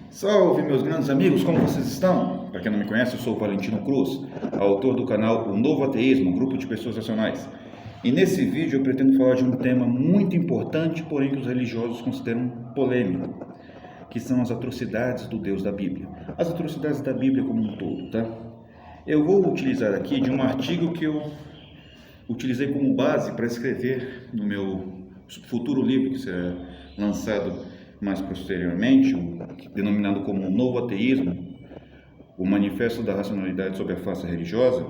Salve, meus grandes amigos, como vocês estão? Para quem não me conhece, eu sou o Valentino Cruz, autor do canal O Novo Ateísmo, um grupo de pessoas racionais. E nesse vídeo eu pretendo falar de um tema muito importante, porém que os religiosos consideram polêmico, que são as atrocidades do Deus da Bíblia. As atrocidades da Bíblia como um todo, tá? Eu vou utilizar aqui de um artigo que eu utilizei como base para escrever no meu futuro livro, que será lançado mais posteriormente, denominado como O Novo Ateísmo, o Manifesto da Racionalidade sobre a Face Religiosa,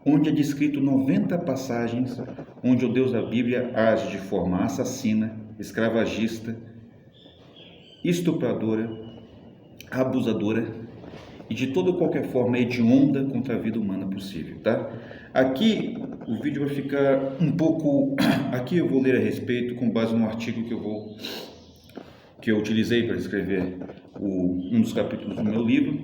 onde é descrito 90 passagens onde o Deus da Bíblia age de forma assassina, escravagista, estupradora, abusadora e de toda qualquer forma hedionda contra a vida humana possível, tá? Aqui o vídeo vai ficar um pouco... Aqui eu vou ler a respeito com base no artigo que eu utilizei para escrever um dos capítulos do meu livro,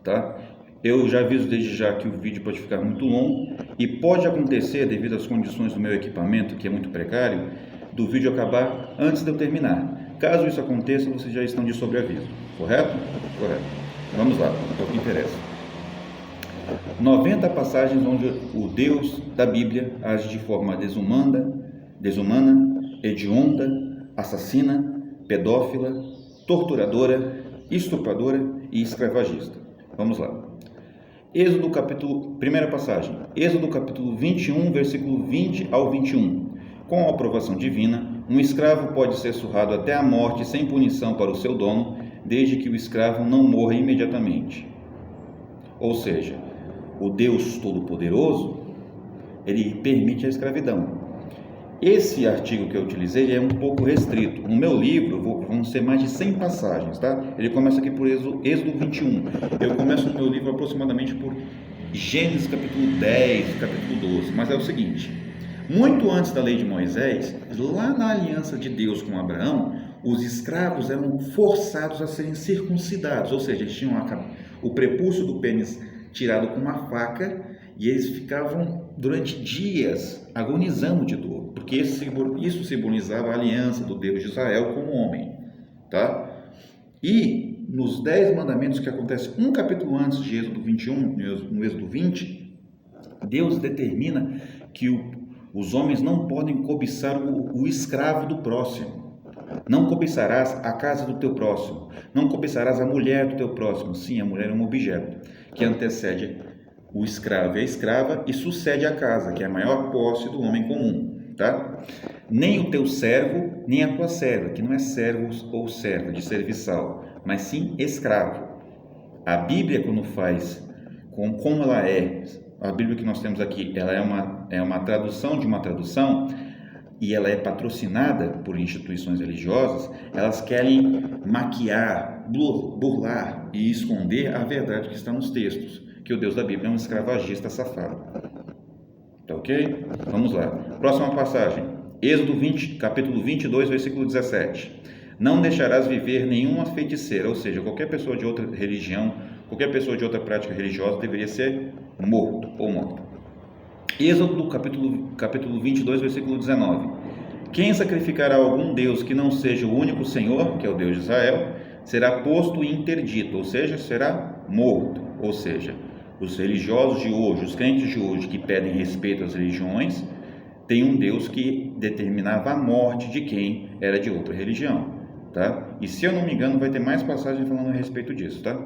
tá? Eu já aviso desde já que o vídeo pode ficar muito longo e pode acontecer, devido às condições do meu equipamento, que é muito precário, do vídeo acabar antes de eu terminar. Caso isso aconteça, vocês já estão de sobreaviso, correto? Correto. Vamos lá, é o que interessa. 90 passagens onde o Deus da Bíblia age de forma desumana, hedionda, assassina, pedófila, torturadora, estupradora e escravagista. Vamos lá. Êxodo capítulo, primeira passagem, Êxodo capítulo 21, versículo 20 ao 21. Com a aprovação divina, um escravo pode ser surrado até a morte sem punição para o seu dono, desde que o escravo não morra imediatamente. Ou seja, o Deus Todo-Poderoso, ele permite a escravidão. Esse artigo que eu utilizei é um pouco restrito. No meu livro vão ser mais de 100 passagens, tá? Ele começa aqui por Êxodo 21. Eu começo no meu livro aproximadamente por Gênesis capítulo 10, capítulo 12. Mas é o seguinte, muito antes da lei de Moisés, lá na aliança de Deus com Abraão, os escravos eram forçados a serem circuncidados, ou seja, eles tinham o prepúcio do pênis tirado com uma faca e eles ficavam durante dias agonizando de dor, porque isso simbolizava a aliança do Deus de Israel com o homem, tá? E nos 10 mandamentos que acontece um capítulo antes de Êxodo 21, no Êxodo 20, Deus determina que os homens não podem cobiçar o escravo do próximo. Não cobiçarás a casa do teu próximo, não cobiçarás a mulher do teu próximo. Sim, a mulher é um objeto que antecede o escravo e a escrava e sucede a casa, que é a maior posse do homem comum, tá? Nem o teu servo, nem a tua serva, que não é servo ou serva de serviçal, mas sim escravo. A Bíblia, quando faz, como ela é, a Bíblia que nós temos aqui, ela é uma tradução de uma tradução, e ela é patrocinada por instituições religiosas, elas querem maquiar, burlar e esconder a verdade que está nos textos, que o Deus da Bíblia é um escravagista safado. Tá ok? Vamos lá. Próxima passagem. Êxodo 20, capítulo 22, versículo 17. Não deixarás viver nenhuma feiticeira, ou seja, qualquer pessoa de outra religião, qualquer pessoa de outra prática religiosa deveria ser morto ou morta. Êxodo capítulo 22, versículo 19. Quem sacrificará algum Deus que não seja o único Senhor, que é o Deus de Israel, será posto e interdito, ou seja, será morto. Ou seja, os religiosos de hoje, os crentes de hoje que pedem respeito às religiões, tem um Deus que determinava a morte de quem era de outra religião, tá? E se eu não me engano, vai ter mais passagens falando a respeito disso, tá?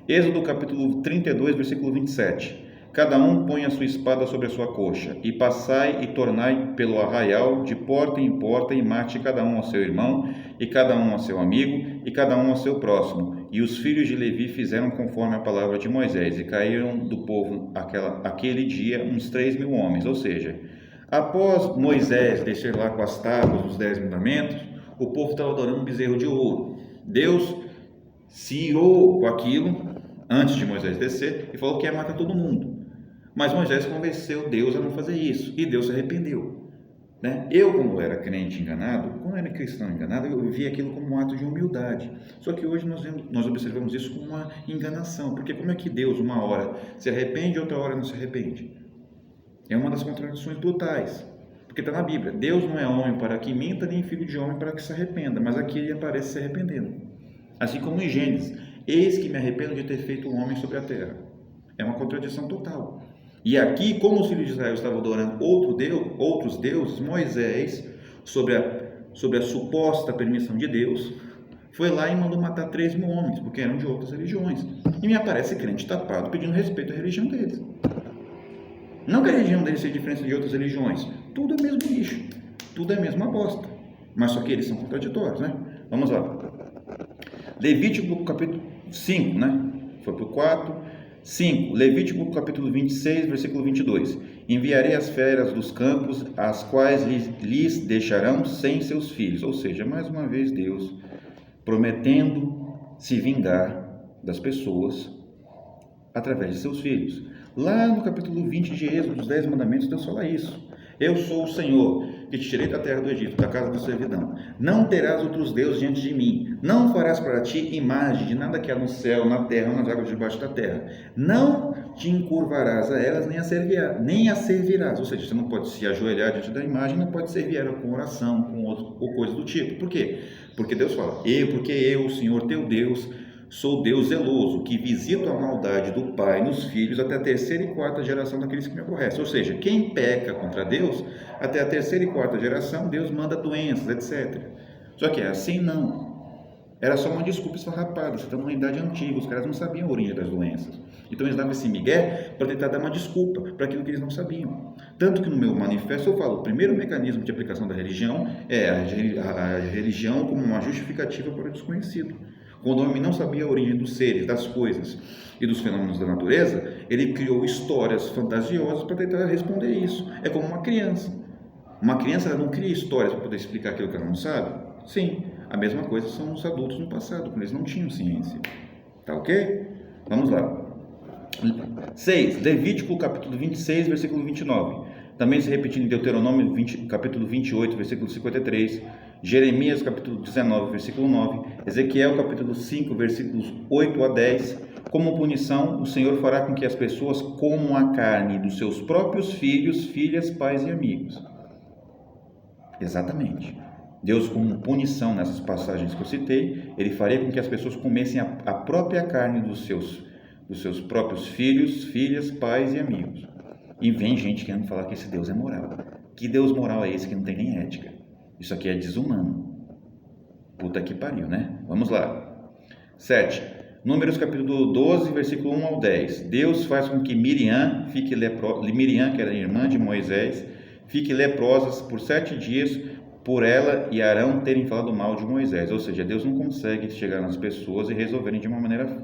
Êxodo capítulo 32, versículo 27. Cada um põe a sua espada sobre a sua coxa, e passai e tornai pelo arraial de porta em porta, e mate cada um ao seu irmão, e cada um ao seu amigo, e cada um ao seu próximo. E os filhos de Levi fizeram conforme a palavra de Moisés, e caíram do povo aquele dia uns 3.000 homens. Ou seja, após Moisés descer lá com as tábuas dos 10 mandamentos, o povo estava adorando um bezerro de ouro. Deus se irou com aquilo antes de Moisés descer e falou que ia matar todo mundo. Mas Moisés convenceu Deus a não fazer isso, e Deus se arrependeu, né? Eu, como era crente enganado, como era cristão enganado, eu via aquilo como um ato de humildade. Só que hoje nós observamos isso como uma enganação, porque como é que Deus uma hora se arrepende e outra hora não se arrepende? É uma das contradições brutais, Porque está na Bíblia, Deus não é homem para que minta, nem filho de homem para que se arrependa, mas aqui ele aparece se arrependendo. Assim como em Gênesis, eis que me arrependo de ter feito um homem sobre a terra. É uma contradição total. E aqui, como os filhos de Israel estavam adorando outros deuses, Moisés, sobre a suposta permissão de Deus, foi lá e mandou matar 3.000 homens, porque eram de outras religiões. E me aparece crente tapado pedindo respeito à religião deles. Não que a religião deles seja diferente de outras religiões. Tudo é mesmo lixo. Tudo é a mesma bosta. Mas só que eles são contraditórios, né? Vamos lá. Levítico capítulo 5, né? Foi para o 4. 5. Levítico capítulo 26, versículo 22. Enviarei as feras dos campos, as quais lhes deixarão sem seus filhos. Ou seja, mais uma vez Deus prometendo se vingar das pessoas através de seus filhos. Lá no capítulo 20 de Êxodo, os 10 mandamentos, Deus fala isso. Eu sou o Senhor, que te tirei da terra do Egito, da casa da servidão. Não terás outros deuses diante de mim. Não farás para ti imagem de nada que há no céu, na terra ou nas águas debaixo da terra. Não te encurvarás a elas, nem a servirás. Ou seja, você não pode se ajoelhar diante da imagem, não pode servir ela com oração, ou coisa do tipo. Por quê? Porque Deus fala, porque eu, o Senhor teu Deus, sou Deus zeloso, que visito a maldade do pai nos filhos até a 3ª e 4ª geração daqueles que me aborrecem. Ou seja, quem peca contra Deus, até a 3ª e 4ª geração, Deus manda doenças, etc. Só que assim não. Era só uma desculpa esfarrapada. Você está numa idade antiga, os caras não sabiam a origem das doenças. Então eles davam esse migué para tentar dar uma desculpa para aquilo que eles não sabiam. Tanto que no meu manifesto eu falo, o primeiro mecanismo de aplicação da religião é a religião como uma justificativa para o desconhecido. Quando o homem não sabia a origem dos seres, das coisas e dos fenômenos da natureza, ele criou histórias fantasiosas para tentar responder isso. É como uma criança. Uma criança ela não cria histórias para poder explicar aquilo que ela não sabe? Sim, a mesma coisa são os adultos no passado, quando eles não tinham ciência. Tá ok? Vamos lá. 6. Levítico capítulo 26, versículo 29. Também se repetindo em Deuteronômio capítulo 28, versículo 53. Jeremias capítulo 19, versículo 9, Ezequiel capítulo 5, versículos 8 a 10, como punição, o Senhor fará com que as pessoas comam a carne dos seus próprios filhos, filhas, pais e amigos. Exatamente. Deus, como punição nessas passagens que eu citei, ele faria com que as pessoas comessem a própria carne dos seus próprios filhos, filhas, pais e amigos. E vem gente querendo falar que esse Deus é moral. Que Deus moral é esse que não tem nem ética? Isso aqui é desumano. Puta que pariu, né? Vamos lá. 7. Números capítulo 12, versículo 1 ao 10. Deus faz com que Miriam, Miriam, que era irmã de Moisés, fique leprosa por 7 dias por ela e Arão terem falado mal de Moisés. Ou seja, Deus não consegue chegar nas pessoas e resolverem de uma maneira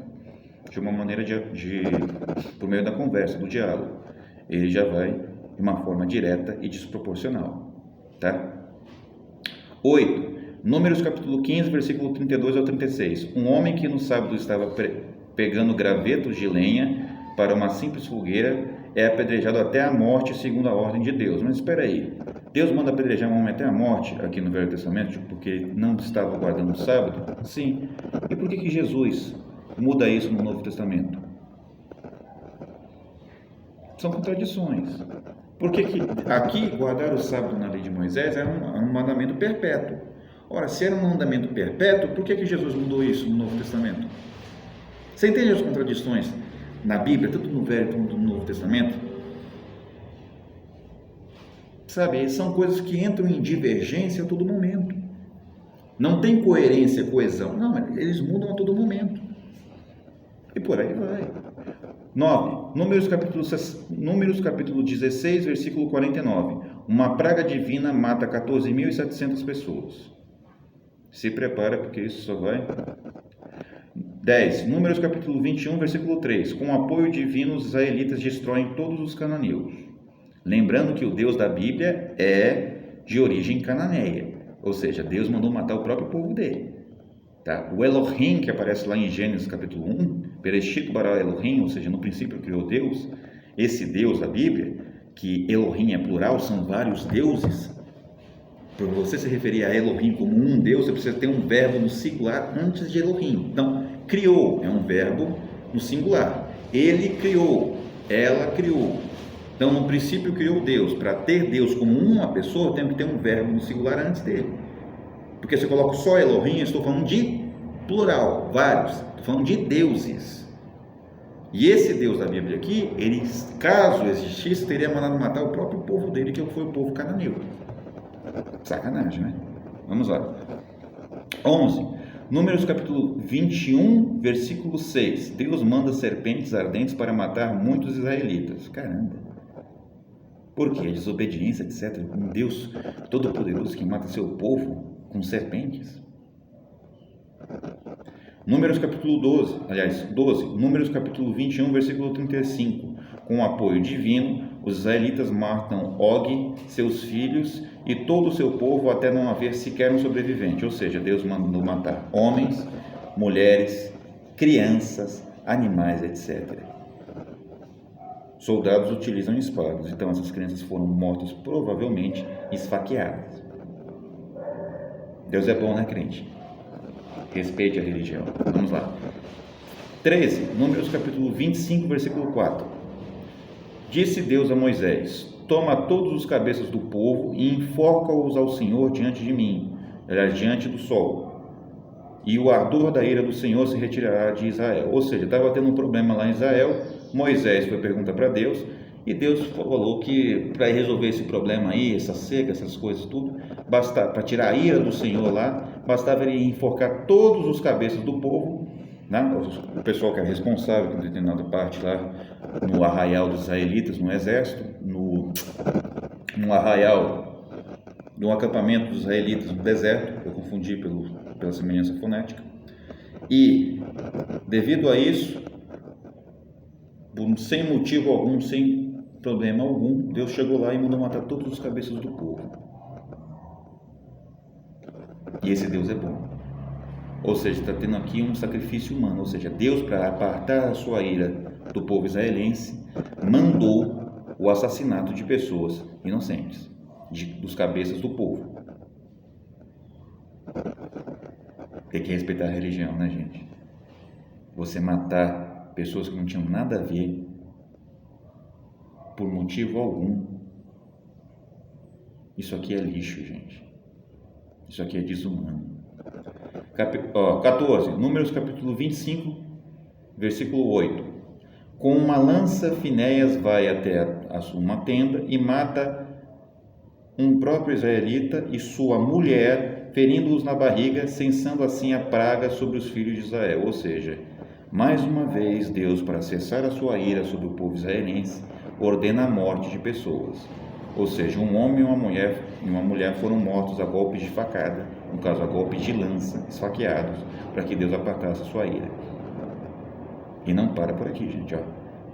por meio da conversa, do diálogo. Ele já vai de uma forma direta e desproporcional. Tá? 8. Números capítulo 15, versículo 32 ao 36. Um homem que no sábado estava pegando gravetos de lenha para uma simples fogueira é apedrejado até a morte segundo a ordem de Deus. Mas espera aí, Deus manda apedrejar um homem até a morte aqui no Velho Testamento porque não estava guardando o sábado? Sim. E por que Jesus muda isso no Novo Testamento? São contradições. Porque aqui guardar o sábado na lei de Moisés era um mandamento perpétuo. Ora, se era um mandamento perpétuo, por que Jesus mudou isso no Novo Testamento? Você entende as contradições na Bíblia, tanto no Velho quanto no Novo Testamento? Sabe, são coisas que entram em divergência a todo momento. Não tem coerência, coesão. Não, eles mudam a todo momento. E por aí vai. 9. Números capítulo 16, versículo 49. Uma praga divina mata 14.700 pessoas. Se prepara, porque isso só vai. 10. Números capítulo 21, versículo 3. Com apoio divino, os israelitas destroem todos os cananeus. Lembrando que o Deus da Bíblia é de origem cananeia. Ou seja, Deus mandou matar o próprio povo dele. Tá? O Elohim, que aparece lá em Gênesis capítulo 1, Bereshit bara Elohim, ou seja, no princípio criou Deus, esse Deus da Bíblia, que Elohim é plural, são vários deuses. Para você se referir a Elohim como um Deus, você precisa ter um verbo no singular antes de Elohim. Então, criou é um verbo no singular. Ele criou, ela criou. Então, no princípio criou Deus. Para ter Deus como uma pessoa, tem que ter um verbo no singular antes dele. Porque se eu coloco só Elohim, eu estou falando de plural, vários. Estou falando de deuses. E esse Deus da Bíblia aqui, ele, caso existisse, teria mandado matar o próprio povo dele, que foi o povo cananeu. Sacanagem, né? Vamos lá. 11. Números capítulo 21, versículo 6. Deus manda serpentes ardentes para matar muitos israelitas. Caramba. Por quê? Desobediência, etc. Um Deus todo-poderoso que mata seu povo com serpentes. Números capítulo 12. Números capítulo 21, versículo 35. Com apoio divino, os israelitas matam Og, seus filhos e todo o seu povo até não haver sequer um sobrevivente. Ou seja, Deus mandou matar homens, mulheres, crianças, animais, etc. Soldados utilizam espadas, então essas crianças foram mortas provavelmente esfaqueadas. Deus é bom, né, crente? Respeite a religião. Vamos lá. 13. Números capítulo 25, versículo 4. Disse Deus a Moisés: toma todos os cabeças do povo e enforca-os ao Senhor diante de mim, diante do sol. E o ardor da ira do Senhor se retirará de Israel. Ou seja, estava tendo um problema lá em Israel. Moisés foi perguntar para Deus, e Deus falou que para resolver esse problema aí, essa seca, essas coisas tudo, para tirar a ira do Senhor lá, bastava ele enforcar todos os cabeças do povo, né? O pessoal que era responsável por determinada parte lá no arraial dos israelitas, no exército, no arraial, no acampamento dos israelitas no deserto. Eu confundi pela semelhança fonética. E devido a isso, sem motivo algum, sem problema algum, Deus chegou lá e mandou matar todos os cabeças do povo. E esse Deus é bom. Ou seja, está tendo aqui um sacrifício humano. Ou seja, Deus, para apartar a sua ira do povo israelense, mandou o assassinato de pessoas inocentes, dos cabeças do povo. Tem que respeitar a religião, né, gente? Você matar pessoas que não tinham nada a ver, por motivo algum, isso aqui é lixo, gente. Isso aqui é desumano. 14. Números capítulo 25, versículo 8. Com uma lança, Finéias vai até uma tenda e mata um próprio israelita e sua mulher, ferindo-os na barriga, cessando assim a praga sobre os filhos de Israel. Ou seja, mais uma vez, Deus, para cessar a sua ira sobre o povo israelense, ordena a morte de pessoas. Ou seja, um homem e uma mulher foram mortos a golpes de facada, no caso a golpes de lança, esfaqueados, para que Deus apartasse a sua ira. E não para por aqui, gente.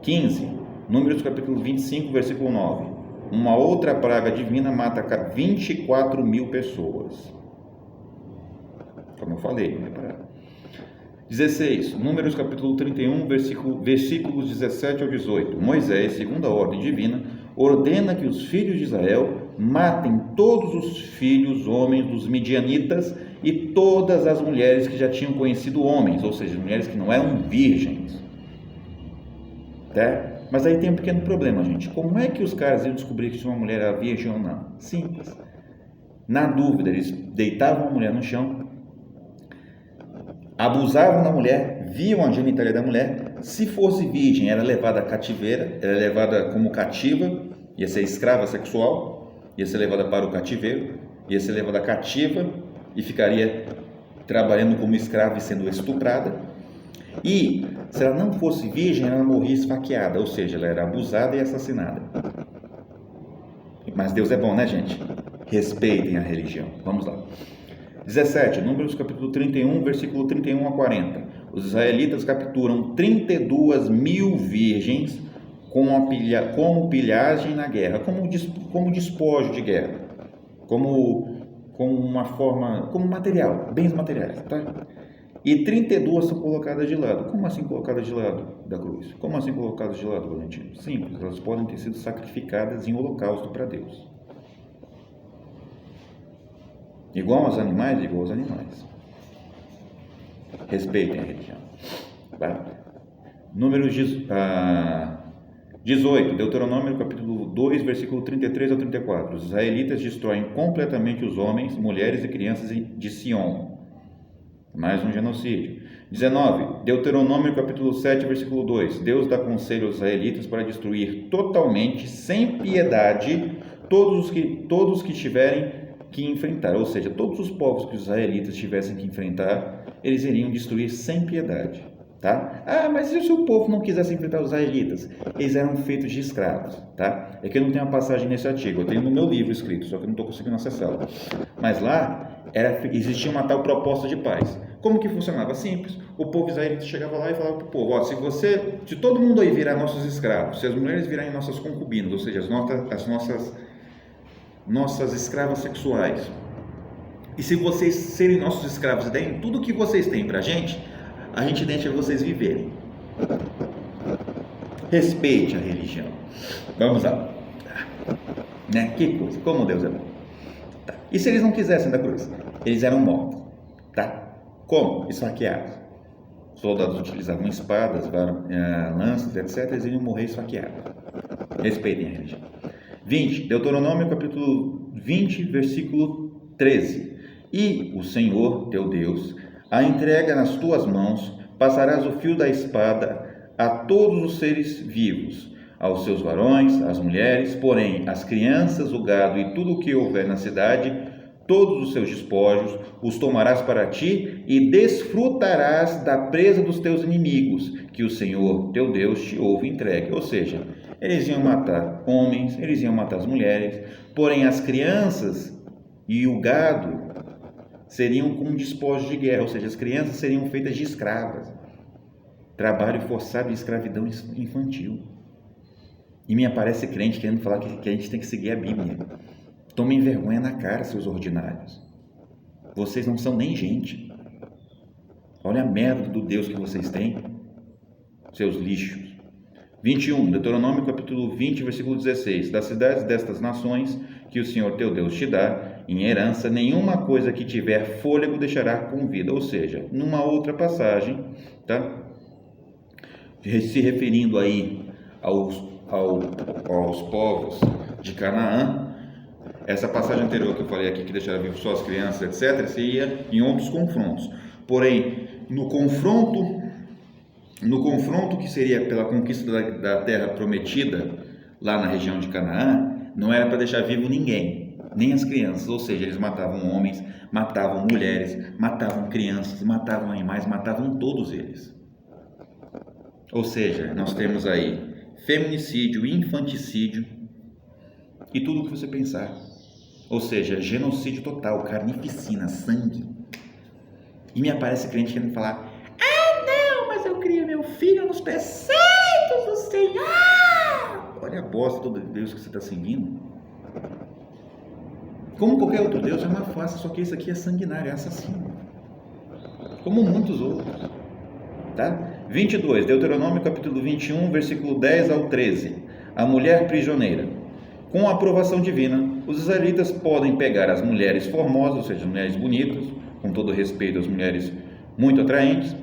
15. Números capítulo 25, versículo 9. Uma outra praga divina mata 24 mil pessoas. Como eu falei, não é parar. 16. Números capítulo 31, versículos 17 ao 18. Moisés, segundo a ordem divina, ordena que os filhos de Israel matem todos os filhos homens dos midianitas e todas as mulheres que já tinham conhecido homens, ou seja, mulheres que não eram virgens. Tá? Mas aí tem um pequeno problema, gente. Como é que os caras iam descobrir se uma mulher era virgem ou não? Simples. Na dúvida, eles deitavam a mulher no chão, abusavam da mulher, viam a genitália da mulher. Se fosse virgem, era levada a cativeira, era levada como cativa, ia ser escrava sexual, ia ser levada para o cativeiro, ia ser levada cativa e ficaria trabalhando como escrava e sendo estuprada. E se ela não fosse virgem, ela morria esfaqueada, ou seja, ela era abusada e assassinada. Mas Deus é bom, né, gente? Respeitem a religião. Vamos lá. 17. Números capítulo 31, versículo 31 a 40. Os israelitas capturam 32 mil virgens como pilhagem na guerra, como despojo de guerra, como uma forma, como material, bens materiais, tá? E 32 são colocadas de lado. Como assim colocadas de lado da cruz? Como assim colocadas de lado, Valentino? Simples, elas podem ter sido sacrificadas em holocausto para Deus. Igual aos animais. Respeitem a religião. Tá? Números 18, Deuteronômio capítulo 2, versículo 33 ao 34. Os israelitas destroem completamente os homens, mulheres e crianças de Sião. Mais um genocídio. 19, Deuteronômio capítulo 7, versículo 2. Deus dá conselho aos israelitas para destruir totalmente, sem piedade, todos que tiverem que enfrentar. Ou seja, todos os povos que os israelitas tivessem que enfrentar, eles iriam destruir sem piedade. Tá? Mas e se o povo não quisesse enfrentar os israelitas? Eles eram feitos de escravos, tá? É que eu não tenho uma passagem nesse artigo, eu tenho no meu livro escrito, só que eu não estou conseguindo acessá-lo. Mas lá existia uma tal proposta de paz. Como que funcionava? Simples. O povo israelita chegava lá e falava para o povo: se todo mundo aí virar nossos escravos, se as mulheres virarem nossas concubinas, ou seja, as nossas escravas sexuais, e se vocês serem nossos escravos e derem tudo que vocês têm para a gente deixa vocês viverem. Respeite a religião. Vamos lá. Né? Que coisa, como Deus é bom. Tá. E se eles não quisessem da cruz? Eles eram mortos. Tá? Como? Esfaqueados. Os soldados utilizavam espadas, lanças, etc. Eles iriam morrer esfaqueados. Respeitem a religião. 20. Deuteronômio capítulo 20, versículo 13. E o Senhor, teu Deus, a entrega nas tuas mãos, passarás o fio da espada a todos os seres vivos, aos seus varões, às mulheres, porém as crianças, o gado e tudo o que houver na cidade, todos os seus despojos, os tomarás para ti e desfrutarás da presa dos teus inimigos, que o Senhor, teu Deus, te houve entregue. Ou seja, eles iam matar homens, eles iam matar as mulheres, porém as crianças e o gado seriam como despojos de guerra, ou seja, as crianças seriam feitas de escravas. Trabalho forçado e escravidão infantil. E me aparece crente querendo falar que a gente tem que seguir a Bíblia. Tomem vergonha na cara, seus ordinários. Vocês não são nem gente. Olha a merda do Deus que vocês têm, seus lixos. 21, Deuteronômio capítulo 20, versículo 16. Das cidades destas nações que o Senhor teu Deus te dá em herança, nenhuma coisa que tiver fôlego deixará com vida. Ou seja, numa outra passagem, tá? Se referindo aí aos povos de Canaã, essa passagem anterior que eu falei aqui, que deixará vivo só as crianças, etc., seria em outros confrontos. Porém, no confronto que seria pela conquista da terra prometida, lá na região de Canaã, não era para deixar vivo ninguém, nem as crianças, ou seja, eles matavam homens, matavam mulheres, matavam crianças, matavam animais, matavam todos eles. Ou seja, nós temos aí feminicídio, infanticídio e tudo o que você pensar. Ou seja, genocídio total, carnificina, sangue. E me aparece crente querendo falar: não, mas eu crio meu filho nos preceitos do Senhor. Olha a bosta do Deus que você está seguindo. Como qualquer outro Deus é uma farsa, só que esse aqui é sanguinário, é assassino. Como muitos outros. Tá? 22, Deuteronômio capítulo 21, versículo 10 ao 13. A mulher prisioneira. Com a aprovação divina, os israelitas podem pegar as mulheres formosas, ou seja, as mulheres bonitas, com todo respeito às mulheres muito atraentes,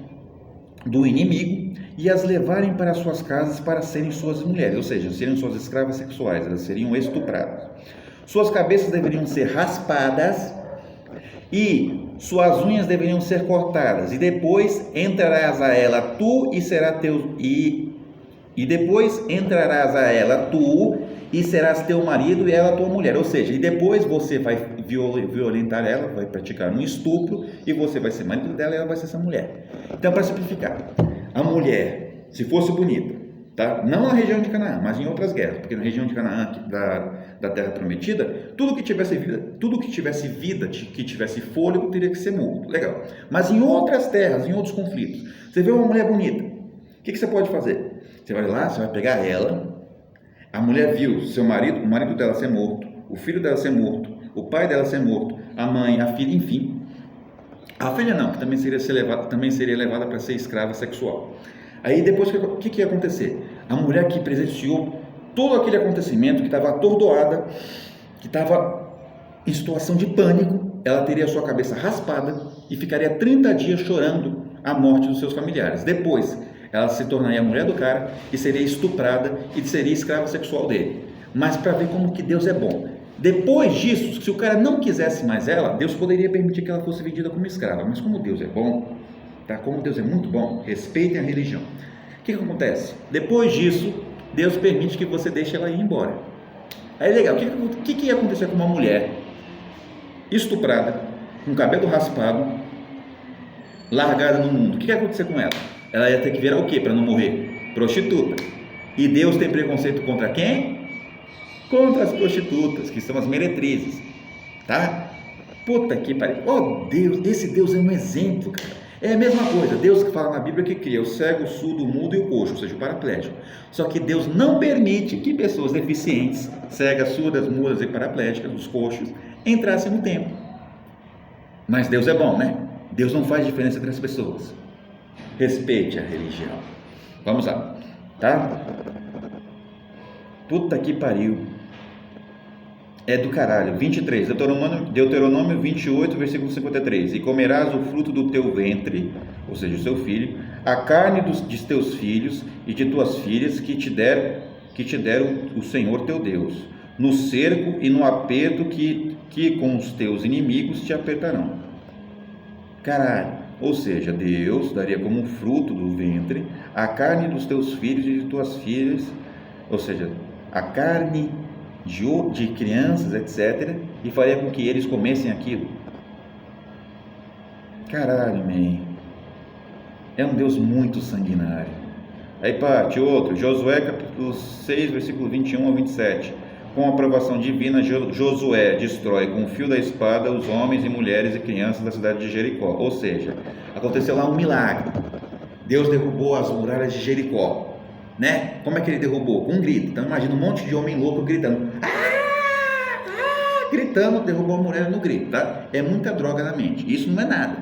do inimigo, e as levarem para suas casas para serem suas mulheres, ou seja, serem suas escravas sexuais, elas seriam estupradas. Suas cabeças deveriam ser raspadas e suas unhas deveriam ser cortadas, e depois entrarás a ela tu e será teu e depois entrarás a ela tu e serás teu marido e ela tua mulher. Ou seja, e depois você vai violentar ela, vai praticar um estupro e você vai ser marido dela e ela vai ser essa mulher. Então, para simplificar, a mulher, se fosse bonita, tá? Não na região de Canaã, mas em outras guerras, porque na região de Canaã, da terra prometida, tudo que tivesse vida, que tivesse fôlego, teria que ser morto. Legal. Mas em outras terras, em outros conflitos, você vê uma mulher bonita, o que você pode fazer? Você vai lá, você vai pegar ela. A mulher viu o marido dela ser morto, o filho dela ser morto, o pai dela ser morto, a mãe, a filha, enfim. A filha não, que também seria levada para ser escrava sexual. Aí depois, o que ia acontecer? A mulher que presenciou todo aquele acontecimento, que estava atordoada, que estava em situação de pânico, ela teria a sua cabeça raspada e ficaria 30 dias chorando a morte dos seus familiares. Depois, Ela se tornaria a mulher do cara e seria estuprada e seria escrava sexual dele. Mas para ver como que Deus é bom. Depois disso, se o cara não quisesse mais ela, Deus poderia permitir que ela fosse vendida como escrava. Mas como Deus é bom, tá? Como Deus é muito bom, respeitem a religião. O que acontece? Depois disso, Deus permite que você deixe ela ir embora. Aí legal, o que ia acontecer com uma mulher estuprada, com cabelo raspado, largada no mundo? O que ia acontecer com ela? Ela ia ter que virar o quê para não morrer? Prostituta. E Deus tem preconceito contra quem? Contra as prostitutas, que são as meretrizes, tá? Puta que pariu. Oh Deus, esse Deus é um exemplo, cara. É a mesma coisa, Deus que fala na Bíblia que cria o cego, o surdo, o mudo e o coxo, ou seja, o paraplégico. Só que Deus não permite que pessoas deficientes, cegas, surdas, mudas e paraplégicas, os coxos, entrassem no templo. Mas Deus é bom, né? Deus não faz diferença entre as pessoas. Respeite a religião. Vamos lá, tá? Puta que pariu. É do caralho. 23, Deuteronômio 28, versículo 53. E comerás o fruto do teu ventre, ou seja, o seu filho, a carne de teus filhos e de tuas filhas que te der o Senhor teu Deus, no cerco e no aperto que com os teus inimigos te apertarão. Caralho. Ou seja, Deus daria como fruto do ventre a carne dos teus filhos e de tuas filhas, ou seja, a carne de crianças, etc., e faria com que eles comessem aquilo. Caralho, man. É um Deus muito sanguinário. Aí parte outro, Josué capítulo 6, versículo 21 a 27. Com a aprovação divina, Josué destrói com o fio da espada os homens e mulheres e crianças da cidade de Jericó. Ou seja, aconteceu lá um milagre. Deus derrubou as muralhas de Jericó. Né? Como é que ele derrubou? Com um grito. Então imagina um monte de homem louco gritando. Gritando, derrubou a mulher no grito, tá? É muita droga na mente. Isso não é nada.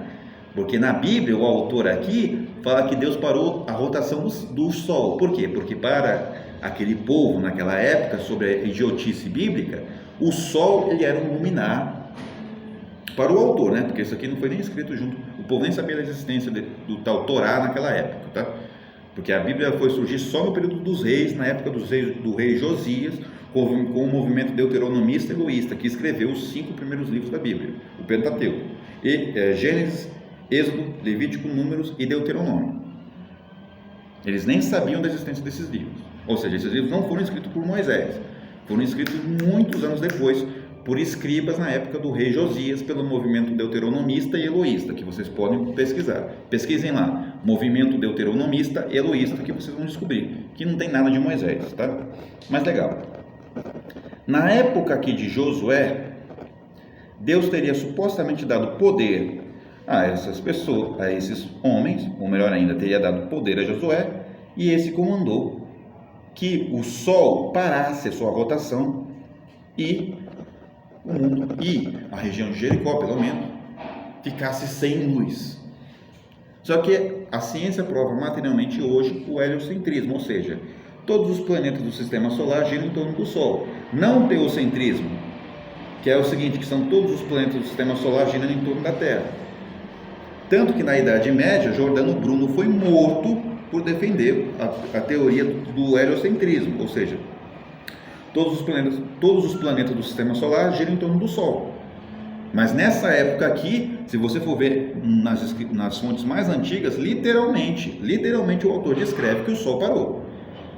Porque na Bíblia, o autor aqui fala que Deus parou a rotação do sol. Por quê? Porque para aquele povo naquela época, sobre a idiotice bíblica, o sol ele era um luminar para o autor, né? Porque isso aqui não foi nem escrito junto. O povo nem sabia da existência do tal Torá naquela época, tá? Porque a Bíblia foi surgir só no período dos reis, na época do rei Josias, com o movimento deuteronomista e eloísta, que escreveu os 5 primeiros livros da Bíblia, o Pentateuco, Gênesis, Êxodo, Levítico, Números e Deuteronômio. Eles nem sabiam da existência desses livros, ou seja, esses livros não foram escritos por Moisés, foram escritos muitos anos depois, por escribas na época do rei Josias, pelo movimento deuteronomista e eloísta, que vocês podem pesquisar. Pesquisem lá, movimento deuteronomista e eloísta, que vocês vão descobrir, que não tem nada de Moisés, tá? Mas legal. Na época aqui de Josué, Deus teria supostamente dado poder a essas pessoas, a esses homens, ou melhor ainda, teria dado poder a Josué, e esse comandou que o sol parasse a sua rotação e o mundo e a região de Jericó, pelo menos, ficasse sem luz. Só que a ciência prova materialmente hoje o heliocentrismo, ou seja, todos os planetas do sistema solar giram em torno do Sol. Não o teocentrismo, que é o seguinte, que são todos os planetas do sistema solar girando em torno da Terra. Tanto que na Idade Média, Giordano Bruno foi morto por defender a teoria do heliocentrismo, ou seja, todos os planetas do sistema solar giram em torno do Sol. Mas nessa época aqui, se você for ver nas fontes mais antigas, literalmente o autor descreve que o Sol parou.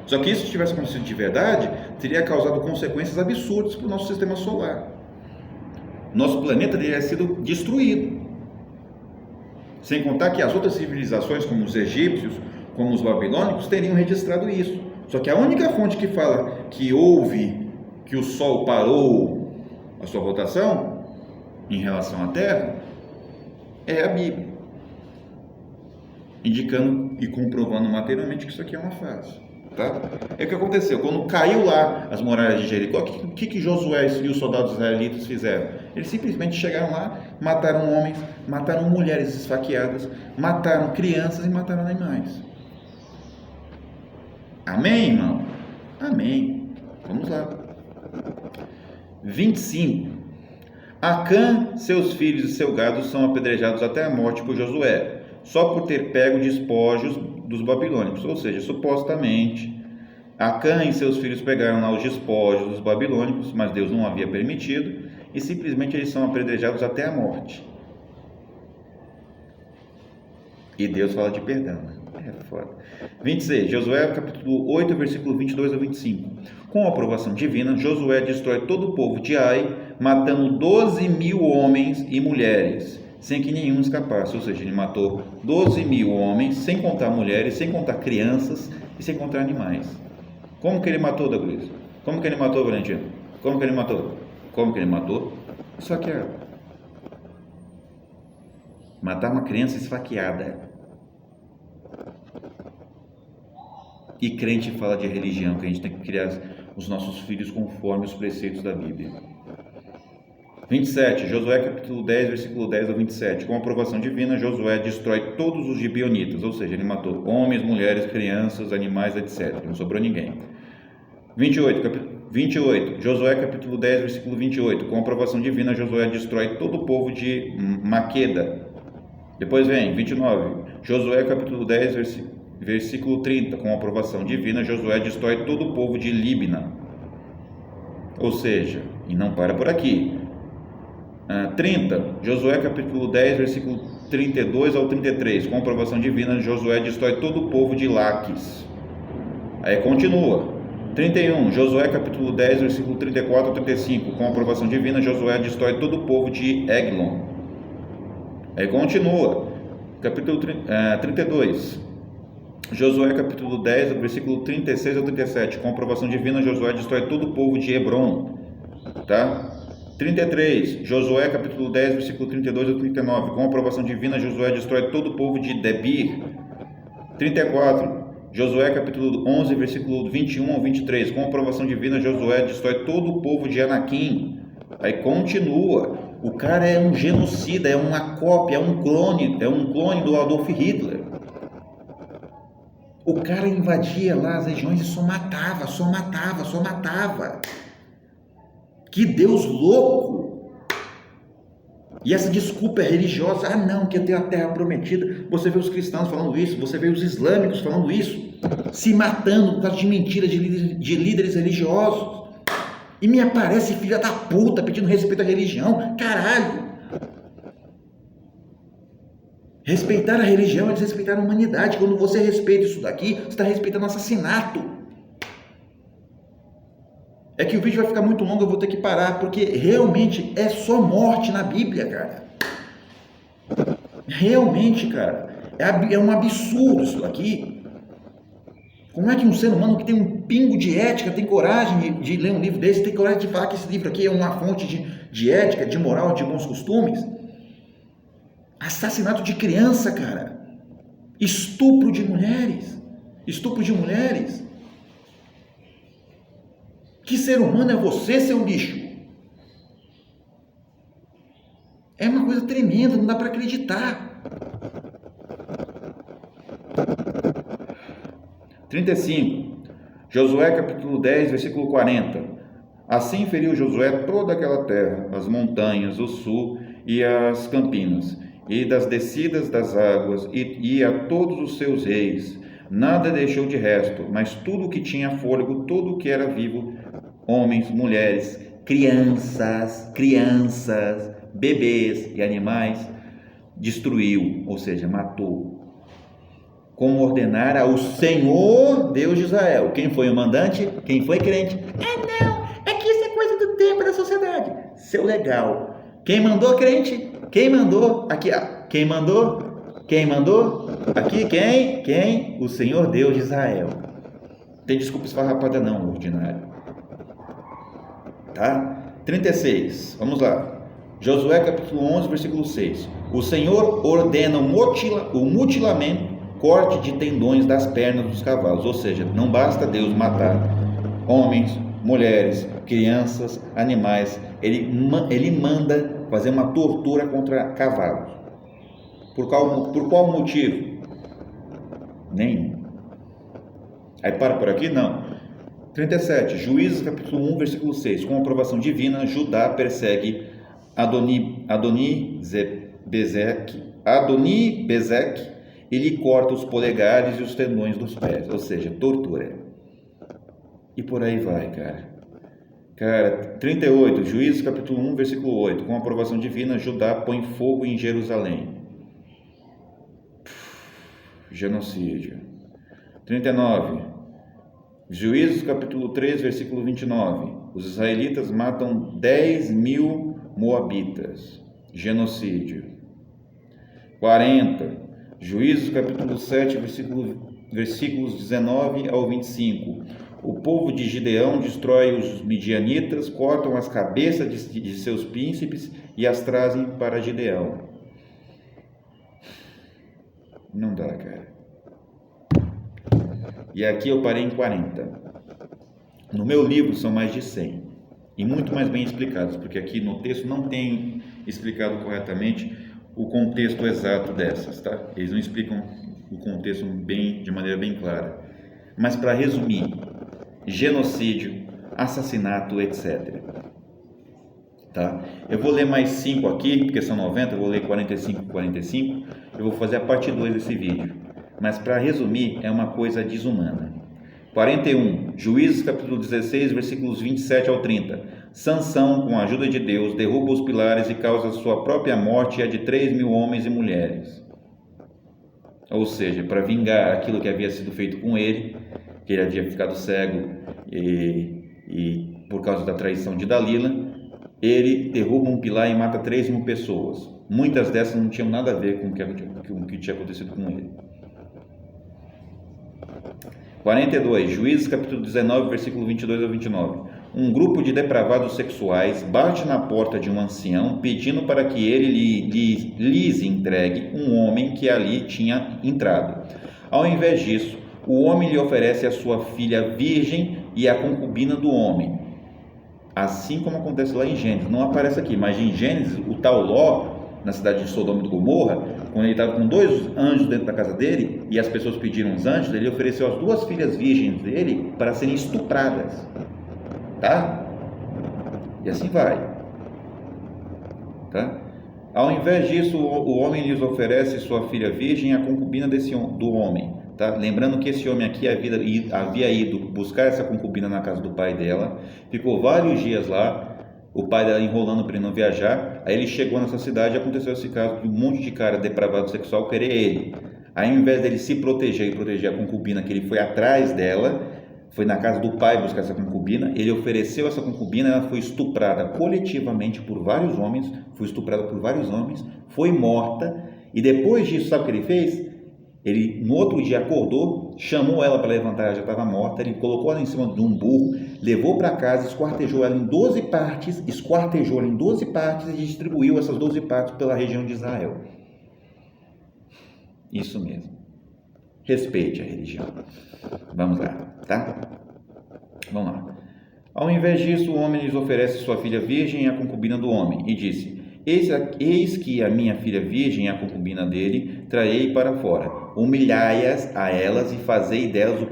Só que isso, se tivesse acontecido de verdade, teria causado consequências absurdas para o nosso sistema solar. Nosso planeta teria sido destruído. Sem contar que as outras civilizações, como os egípcios, como os babilônicos, teriam registrado isso. Só que a única fonte que fala que o Sol parou a sua rotação em relação à Terra é a Bíblia, indicando e comprovando materialmente que isso aqui é uma fase, tá? É o que aconteceu, quando caiu lá as muralhas de Jericó, o que Josué e os soldados israelitas fizeram? Eles simplesmente chegaram lá, mataram homens, mataram mulheres esfaqueadas, mataram crianças e mataram animais. Amém, irmão? Amém. Vamos lá. 25. Acã, seus filhos e seu gado são apedrejados até a morte por Josué, só por ter pego despojos dos babilônicos. Ou seja, supostamente, Acã e seus filhos pegaram lá os despojos dos babilônicos, mas Deus não havia permitido, e simplesmente eles são apedrejados até a morte. E Deus fala de perdão. É foda. 26. Josué, capítulo 8, versículo 22 a 25. Com a aprovação divina, Josué destrói todo o povo de Ai, matando 12.000 homens e mulheres, sem que nenhum escapasse. Ou seja, ele matou 12.000 homens, sem contar mulheres, sem contar crianças e sem contar animais. Como que ele matou, Douglas? Como que ele matou, Valentino? Como que ele matou? Como que ele matou? Esfaqueado. Matar uma criança esfaqueada. E crente fala de religião, que a gente tem que criar os nossos filhos conforme os preceitos da Bíblia. 27. Josué capítulo 10, versículo 10 a 27. Com a aprovação divina, Josué destrói todos os gibeonitas, ou seja, ele matou homens, mulheres, crianças, animais, etc. Não sobrou ninguém. 28. Josué capítulo 10, versículo 28. Com a aprovação divina, Josué destrói todo o povo de Maqueda. Depois vem 29. Josué capítulo 10, versículo 30. Com a aprovação divina, Josué destrói todo o povo de Líbina. Ou seja, e não para por aqui. 30. Josué capítulo 10, versículo 32 ao 33. Com a aprovação divina, Josué destrói todo o povo de Laques. Aí continua. 31. Josué capítulo 10, versículo 34 ao 35. Com a aprovação divina, Josué destrói todo o povo de Eglon. Aí continua. Capítulo 32. Josué capítulo 10, versículo 36 ao 37. Com a aprovação divina, Josué destrói todo o povo de Hebron. Tá? 33. Josué capítulo 10, versículo 32 ao 39. Com a aprovação divina, Josué destrói todo o povo de Debir. 34. Josué capítulo 11, versículo 21 ao 23. Com a aprovação divina, Josué destrói todo o povo de Anaquim. Aí continua. O cara é um genocida, é uma cópia, é um clone do Adolf Hitler. O cara invadia lá as regiões e só matava. Que Deus louco! E essa desculpa é religiosa. Ah, não, que eu tenho a terra prometida. Você vê os cristãos falando isso, você vê os islâmicos falando isso, se matando por causa de mentiras de líderes religiosos. E me aparece filha da puta pedindo respeito à religião. Caralho! Respeitar a religião é desrespeitar a humanidade. Quando você respeita isso daqui, você está respeitando o assassinato. É que o vídeo vai ficar muito longo, eu vou ter que parar, porque realmente é só morte na Bíblia, cara. Realmente, cara, é um absurdo isso aqui. Como é que um ser humano que tem um pingo de ética tem coragem de ler um livro desse, tem coragem de falar que esse livro aqui é uma fonte de ética, de moral, de bons costumes? Assassinato de criança, cara. Estupro de mulheres. Que ser humano é você, seu lixo? É uma coisa tremenda, não dá para acreditar. 35. Josué capítulo 10, versículo 40. Assim feriu Josué toda aquela terra, as montanhas, o sul e as campinas, e das descidas das águas, e a todos os seus reis. Nada deixou de resto, mas tudo o que tinha fôlego, tudo o que era vivo, homens, mulheres, crianças, bebês e animais, destruiu, ou seja, matou, como ordenara o Senhor Deus de Israel. Quem foi o mandante? Quem foi crente? Não, é que isso é coisa do tempo da sociedade. Seu legal. Quem mandou, crente? Quem mandou? Aqui, ó. Quem mandou? Aqui, quem? O Senhor Deus de Israel. Não tem desculpa esfarrapada não, ordinário. Tá? 36, vamos lá. Josué capítulo 11, versículo 6. O Senhor ordena o mutilamento, corte de tendões das pernas dos cavalos. Ou seja, não basta Deus matar homens, mulheres, crianças, animais. Ele manda fazer uma tortura contra cavalos. Por qual motivo? Nenhum. Aí para por aqui? Não. 37. Juízes capítulo 1, versículo 6. Com aprovação divina, Judá persegue Adoni-Bezeque e lhe corta os polegares e os tendões dos pés, ou seja, tortura. E por aí vai, cara. Cara, 38, Juízes capítulo 1, versículo 8. Com aprovação divina, Judá põe fogo em Jerusalém. Genocídio. 39, Juízes capítulo 3, versículo 29. Os israelitas matam 10.000 moabitas. Genocídio. 40, Juízes capítulo 7, versículos 19 ao 25. O povo de Gideão destrói os midianitas, cortam as cabeças de seus príncipes e as trazem para Gideão. Não dá, cara. E aqui eu parei em 40. No meu livro são mais de 100. E muito mais bem explicados, porque aqui no texto não tem explicado corretamente o contexto exato dessas, tá? Eles não explicam o contexto de maneira bem clara. Mas para resumir, genocídio, assassinato, etc. Tá? Eu vou ler mais 5 aqui, porque são 90, eu vou ler 45 e 45. Eu vou fazer a parte 2 desse vídeo. Mas para resumir, é uma coisa desumana. 41, Juízes capítulo 16, versículos 27 ao 30. Sansão, com a ajuda de Deus, derruba os pilares e causa sua própria morte e a de 3.000 homens e mulheres. Ou seja, para vingar aquilo que havia sido feito com ele, que ele havia ficado cego e por causa da traição de Dalila, ele derruba um pilar e mata 3.000 pessoas. Muitas dessas não tinham nada a ver com o que tinha acontecido com ele. 42, Juízes capítulo 19, versículo 22 ao 29. Um grupo de depravados sexuais bate na porta de um ancião pedindo para que ele lhes entregue um homem que ali tinha entrado. Ao invés disso, o homem lhe oferece a sua filha virgem e a concubina do homem. Assim como acontece lá em Gênesis. Não aparece aqui, mas em Gênesis, o tal Ló, na cidade de Sodoma e Gomorra, quando ele estava com 2 anjos dentro da casa dele, e as pessoas pediram os anjos, ele ofereceu as 2 filhas virgens dele para serem estupradas. Tá? E assim vai. Tá? Ao invés disso, o homem lhes oferece sua filha virgem e a concubina do homem. Tá? Lembrando que esse homem aqui havia ido buscar essa concubina na casa do pai dela, ficou vários dias lá, o pai dela enrolando para ele não viajar. Aí ele chegou nessa cidade e aconteceu esse caso de um monte de cara depravado sexual querer ele. Aí, ao invés dele se proteger e proteger a concubina, que ele foi atrás dela, foi na casa do pai buscar essa concubina, ele ofereceu essa concubina, ela foi estuprada coletivamente por vários homens, foi morta, e depois disso, sabe o que ele fez? Ele, no outro dia, acordou, chamou ela para levantar, ela já estava morta, ele colocou ela em cima de um burro, levou para casa, esquartejou ela em 12 partes e distribuiu essas 12 partes pela região de Israel. Isso mesmo. Respeite a religião. Vamos lá, tá? Vamos lá. Ao invés disso, o homem lhes oferece sua filha virgem e a concubina do homem, e disse: Eis que a minha filha virgem e a concubina dele trarei para fora. Humilhai-as a elas e fazei delas o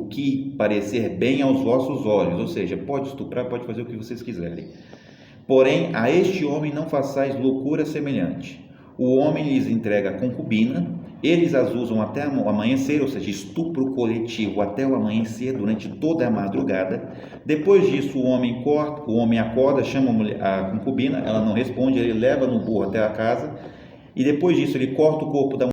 que parecer bem aos vossos olhos. Ou seja, pode estuprar, pode fazer o que vocês quiserem. Porém, a este homem não façais loucura semelhante. O homem lhes entrega a concubina, eles as usam até o amanhecer, ou seja, estupro coletivo até o amanhecer, durante toda a madrugada. Depois disso, o homem acorda, chama a concubina, ela não responde, ele leva no burro até a casa, e depois disso ele corta o corpo da